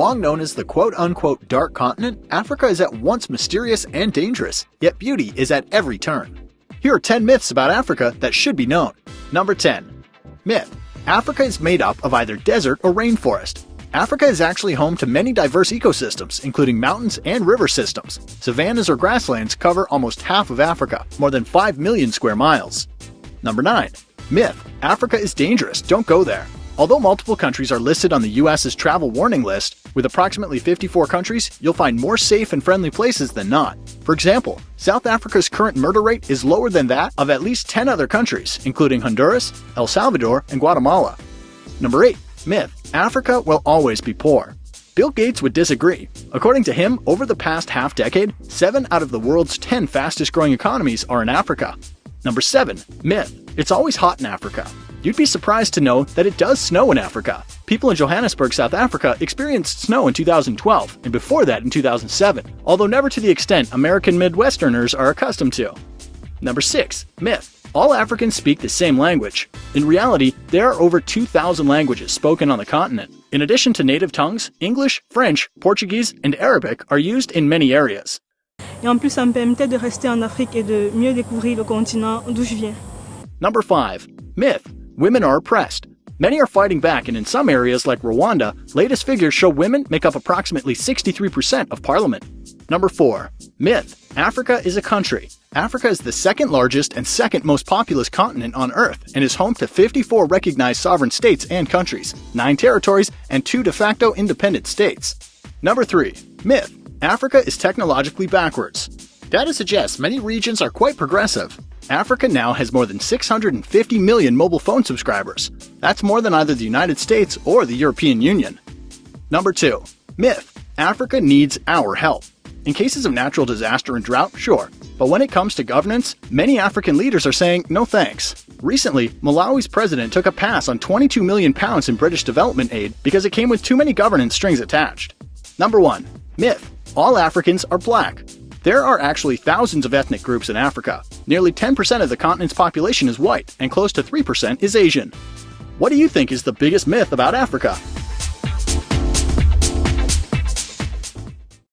Long known as the quote-unquote dark continent, Africa is at once mysterious and dangerous, yet beauty is at every turn. Here are 10 myths about Africa that should be known. Number 10. Myth: Africa is made up of either desert or rainforest. Africa is actually home to many diverse ecosystems, including mountains and river systems. Savannas or grasslands cover almost half of Africa, more than 5 million square miles. Number 9. Myth: Africa is dangerous, don't go there. Although multiple countries are listed on the US's travel warning list, with approximately 54 countries, you'll find more safe and friendly places than not. For example, South Africa's current murder rate is lower than that of at least 10 other countries, including Honduras, El Salvador, and Guatemala. Number 8. Myth: Africa will always be poor. Bill Gates would disagree. According to him, over the past half-decade, 7 out of the world's 10 fastest-growing economies are in Africa. Number 7. Myth: It's always hot in Africa. You'd be surprised to know that it does snow in Africa. People in Johannesburg, South Africa experienced snow in 2012, and before that in 2007, although never to the extent American Midwesterners are accustomed to. Number 6. Myth: All Africans speak the same language. In reality, there are over 2,000 languages spoken on the continent. In addition to native tongues, English, French, Portuguese, and Arabic are used in many areas. Et en plus, ça me permettait de rester en Afrique et de mieux découvrir le continent d'où je viens. Number 5. Myth: Women are oppressed. Many are fighting back, and in some areas like Rwanda, latest figures show women make up approximately 63% of parliament. Number 4. Myth: Africa is a country. Africa is the second largest and second most populous continent on Earth and is home to 54 recognized sovereign states and countries, 9 territories, and 2 de facto independent states. Number 3. Myth: Africa is technologically backwards. Data suggests many regions are quite progressive. Africa now has more than 650 million mobile phone subscribers. That's more than either the United States or the European Union. Number 2. Myth: Africa needs our help. In cases of natural disaster and drought, sure, but when it comes to governance, many African leaders are saying no thanks. Recently, Malawi's president took a pass on £22 million in British development aid because it came with too many governance strings attached. Number 1. Myth: All Africans are black. There are actually thousands of ethnic groups in Africa. Nearly 10% of the continent's population is white, and close to 3% is Asian. What do you think is the biggest myth about Africa?